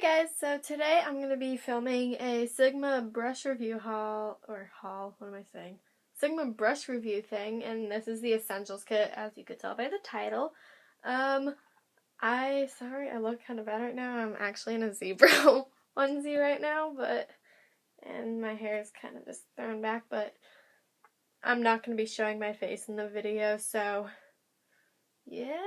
Guys, so today I'm going to be filming a Sigma brush review Sigma brush review thing, and this is the Essentials kit, as you could tell by the title. Sorry, I look kind of bad right now. I'm actually in a zebra onesie right now, and my hair is kind of just thrown back, but I'm not going to be showing my face in the video, so yeah,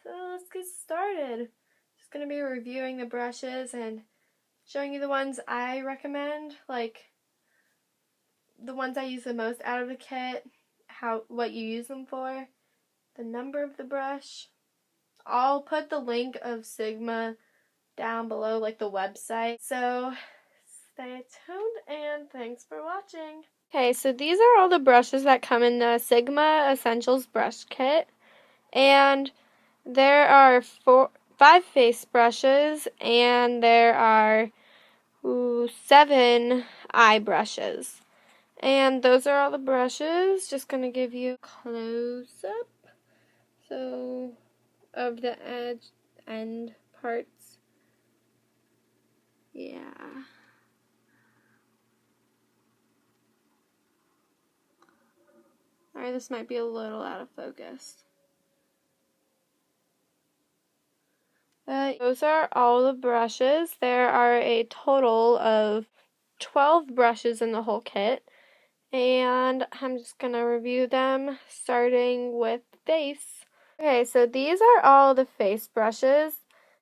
so let's get started. Just going to be reviewing the brushes and showing you the ones I recommend, like the ones I use the most out of the kit, what you use them for, the number of the brush. I'll put the link of Sigma down below, like the website. So stay tuned and thanks for watching. Okay, so these are all the brushes that come in the Sigma Essentials brush kit, and there are 5 face brushes, and there are 7 eye brushes. And those are all the brushes. Just going to give you a close-up of the end parts. Yeah. Alright, this might be a little out of focus. Those are all the brushes. There are a total of 12 brushes in the whole kit, and I'm just going to review them, starting with face. Okay, so these are all the face brushes.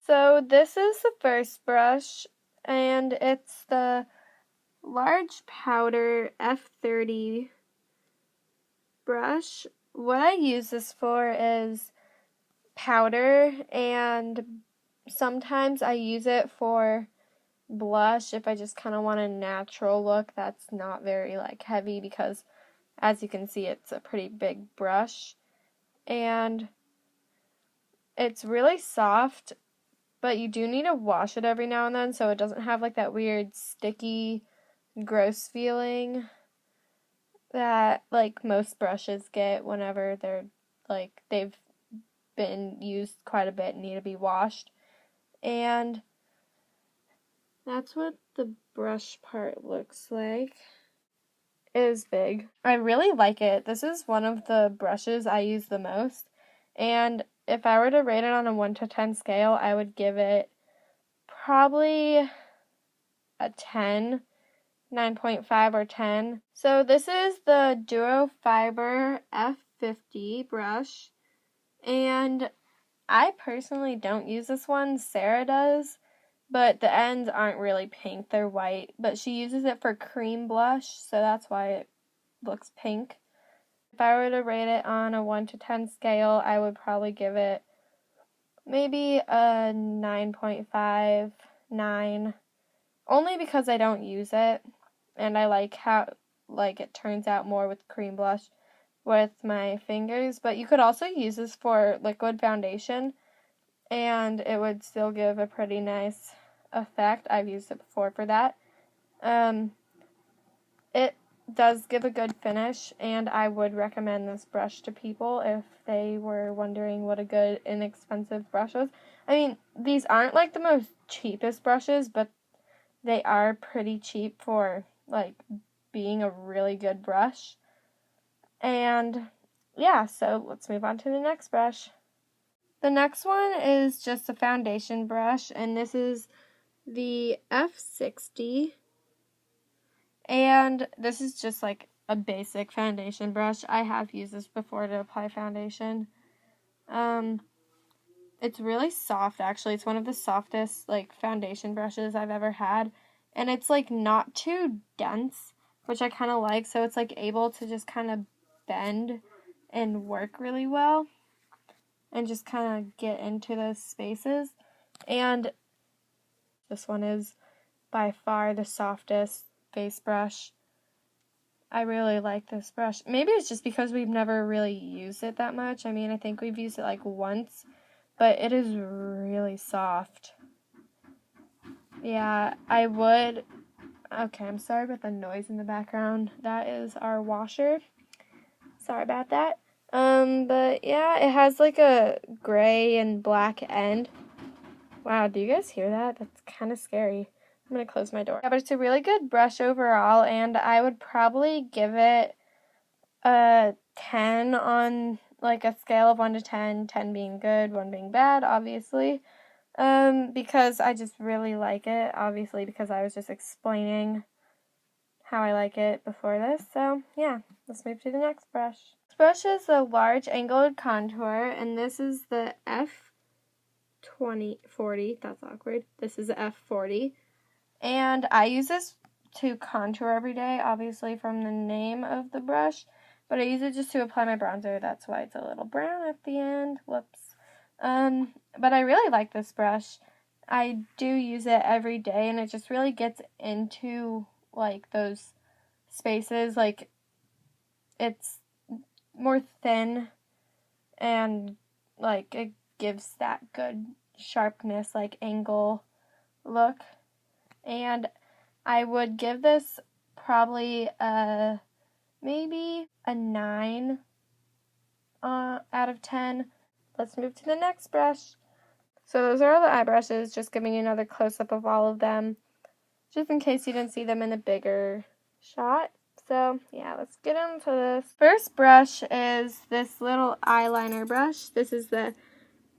So this is the first brush, and it's the large powder F30 brush. What I use this for is powder, and sometimes I use it for blush if I just kind of want a natural look that's not very heavy, because as you can see it's a pretty big brush and it's really soft, but you do need to wash it every now and then so it doesn't have that weird sticky gross feeling that most brushes get whenever they're they've been used quite a bit and need to be washed. And that's what the brush part looks like. It is big. I really like it. This is one of the brushes I use the most, and if I were to rate it on a 1 to 10 scale, I would give it probably a 10, 9.5 or 10. So this is the Duo Fiber F50 brush, and I personally don't use this one. Sarah does, but the ends aren't really pink, they're white, but she uses it for cream blush, so that's why it looks pink. If I were to rate it on a 1 to 10 scale, I would probably give it maybe a 9.5, 9, only because I don't use it, and I like how it turns out more with cream blush with my fingers. But you could also use this for liquid foundation, and it would still give a pretty nice effect. I've used it before for that. It does give a good finish, and I would recommend this brush to people if they were wondering what a good inexpensive brush was. I mean, these aren't the most cheapest brushes, but they are pretty cheap for being a really good brush. And yeah, so let's move on to the next brush. The next one is just a foundation brush, and this is the F60. And this is just a basic foundation brush. I have used this before to apply foundation. It's really soft, actually. It's one of the softest foundation brushes I've ever had. And it's not too dense, which I kind of like. So it's able to just kind of bend and work really well and just kind of get into those spaces. And this one is by far the softest face brush. I really like this brush. Maybe it's just because we've never really used it that much. I mean, I think we've used it once, but it is really soft. Yeah, I would... Okay, I'm sorry about the noise in the background. That is our washer. Sorry about that. But yeah, it has a gray and black end. Wow, do you guys hear that? That's kind of scary. I'm going to close my door. Yeah, but it's a really good brush overall, and I would probably give it a 10 on like a scale of 1 to 10, 10 being good, 1 being bad, obviously. Because I just really like it, obviously, because I was just explaining how I like it before this. So, yeah, let's move to the next brush. This brush is a large angled contour, and this is the F40. That's awkward. This is the F40. And I use this to contour every day, obviously from the name of the brush. But I use it just to apply my bronzer. That's why it's a little brown at the end. Whoops. But I really like this brush. I do use it every day, and it just really gets into, like, those spaces. Like, it's more thin, and, like, it gives that good sharpness, like, angle look. And I would give this probably maybe a 9 out of 10. Let's move to the next brush. So those are all the eye brushes, just giving you another close-up of all of them, just in case you didn't see them in the bigger shot. So, yeah, let's get into this. First brush is this little eyeliner brush. This is the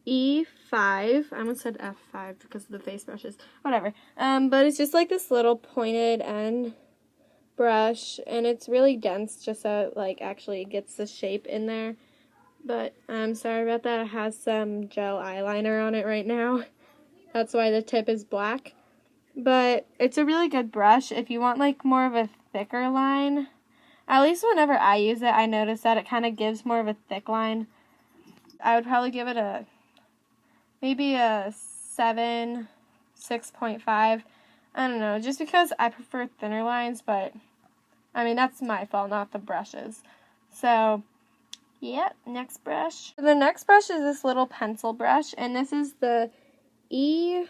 E5. I almost said F5 because of the face brushes. Whatever. But it's just like this little pointed end brush, and it's really dense just so it, like, actually gets the shape in there. But I'm sorry about that. It has some gel eyeliner on it right now. That's why the tip is black. But it's a really good brush if you want like more of a thicker line. At least whenever I use it, I notice that it kind of gives more of a thick line. I would probably give it maybe a 7, 6.5. I don't know, just because I prefer thinner lines, but I mean, that's my fault, not the brushes. So, yeah, next brush. The next brush is this little pencil brush, and this is the oh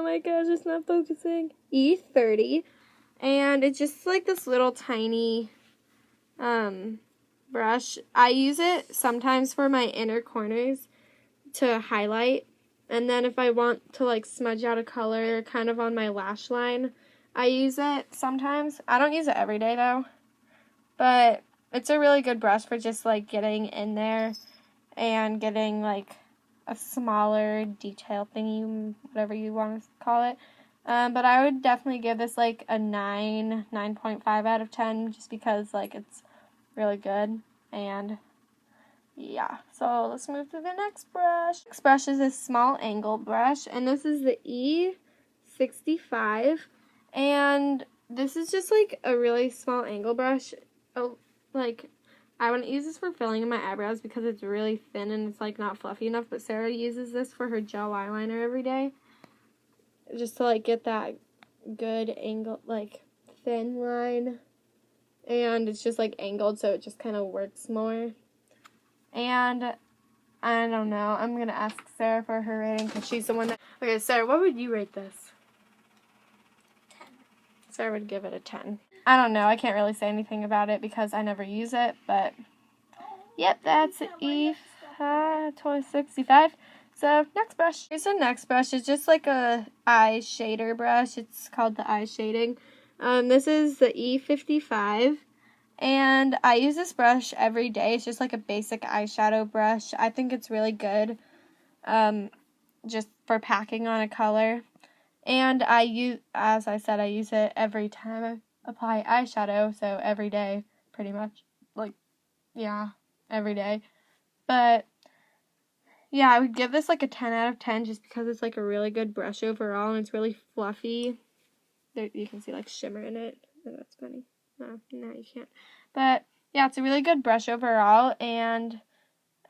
my gosh, it's not focusing, E30, and it's just like this little tiny brush. I use it sometimes for my inner corners to highlight, and then if I want to like smudge out a color kind of on my lash line, I use it sometimes. I don't use it every day though, but it's a really good brush for just like getting in there and getting like a smaller detail thingy, whatever you want to call it. But I would definitely give this like a 9, 9.5 out of 10 just because like it's really good. And yeah, so let's move to the next brush. Next brush is a small angle brush, and this is the E65. And this is just like a really small angle brush. Oh, like I wouldn't use this for filling in my eyebrows because it's really thin and it's like not fluffy enough, but Sarah uses this for her gel eyeliner every day. Just to like get that good angle, like thin line. And it's just like angled so it just kind of works more. And I don't know, I'm going to ask Sarah for her rating because she's the one that... Okay, Sarah, what would you rate this? 10. Sarah would give it a 10. I don't know, I can't really say anything about it because I never use it, but... Yep, that's E65. So, next brush. Here's the next brush. It's just like a eye shader brush. It's called the eye shading. This is the E55. And I use this brush every day. It's just like a basic eyeshadow brush. I think it's really good just for packing on a color. And I use, as I said, I use it every time I apply eyeshadow. So, every day, pretty much. Like, yeah, every day. But yeah, I would give this like a 10 out of 10 just because it's like a really good brush overall and it's really fluffy. There, you can see like shimmer in it. Oh, that's funny. No, you can't. But yeah, it's a really good brush overall, and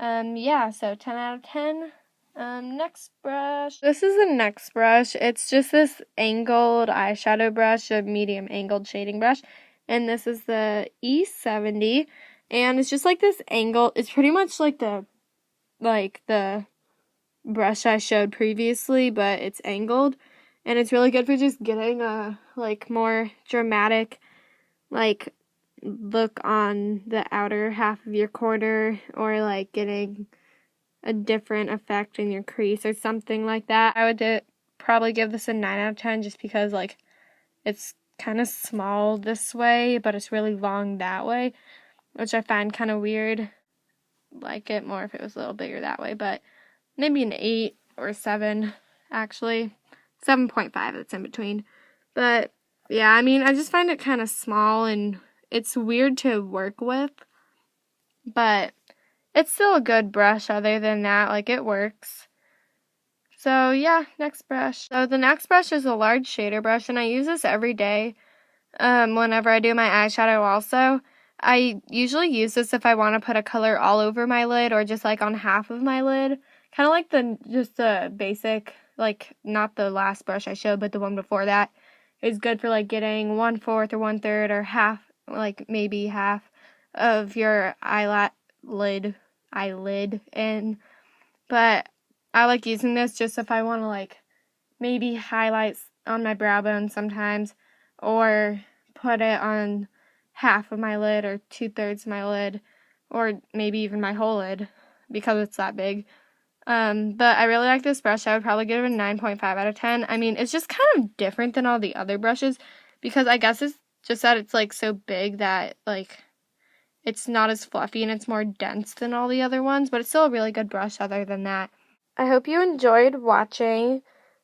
yeah, so 10 out of 10. Next brush. This is the next brush. It's just this angled eyeshadow brush, a medium angled shading brush, and this is the E70. And it's just like this angle. It's pretty much like the brush I showed previously, but it's angled. And it's really good for just getting a like more dramatic like look on the outer half of your corner, or like getting a different effect in your crease or something like that. I would probably give this a 9 out of 10 just because, like, it's kind of small this way, but it's really long that way, which I find kind of weird. Like it more if it was a little bigger that way, but maybe an 8 or 7, actually. 7.5, that's in between. But, yeah, I mean, I just find it kind of small, and it's weird to work with, but it's still a good brush other than that. Like, it works. So, yeah, next brush. So, the next brush is a large shader brush, and I use this every day whenever I do my eyeshadow also. I usually use this if I want to put a color all over my lid or just, like, on half of my lid. Kind of like the basic, like, not the last brush I showed, but the one before that is good for, like, getting 1/4 or 1/3 or half, like, maybe half of your eyelid in. But I like using this just if I want to, like, maybe highlight on my brow bone sometimes, or put it on half of my lid or 2/3 of my lid, or maybe even my whole lid because it's that big. But I really like this brush. I would probably give it a 9.5 out of 10. I mean, it's just kind of different than all the other brushes because I guess it's just that it's, like, so big that, like, it's not as fluffy and it's more dense than all the other ones, but it's still a really good brush other than that. I hope you enjoyed watching.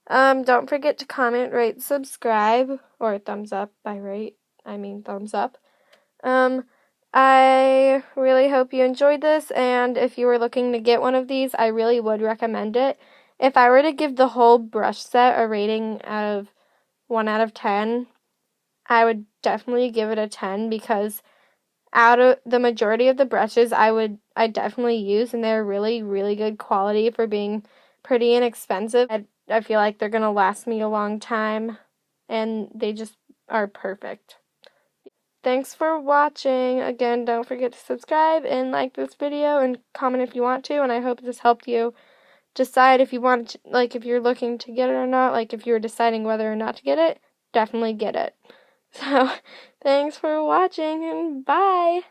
Don't forget to comment, rate, subscribe, or thumbs up. By rate, I mean thumbs up. I really hope you enjoyed this, and if you were looking to get one of these, I really would recommend it. If I were to give the whole brush set a rating out of 1 out of 10, I would definitely give it a 10 because out of the majority of the brushes I definitely use, and they're really, really good quality for being pretty inexpensive. I feel like they're going to last me a long time, and they just are perfect. Thanks for watching. Again, don't forget to subscribe and like this video and comment if you want to, and I hope this helped you decide if you want to, like, if you're looking to get it or not. Like, if you're deciding whether or not to get it, definitely get it. So, thanks for watching, and bye!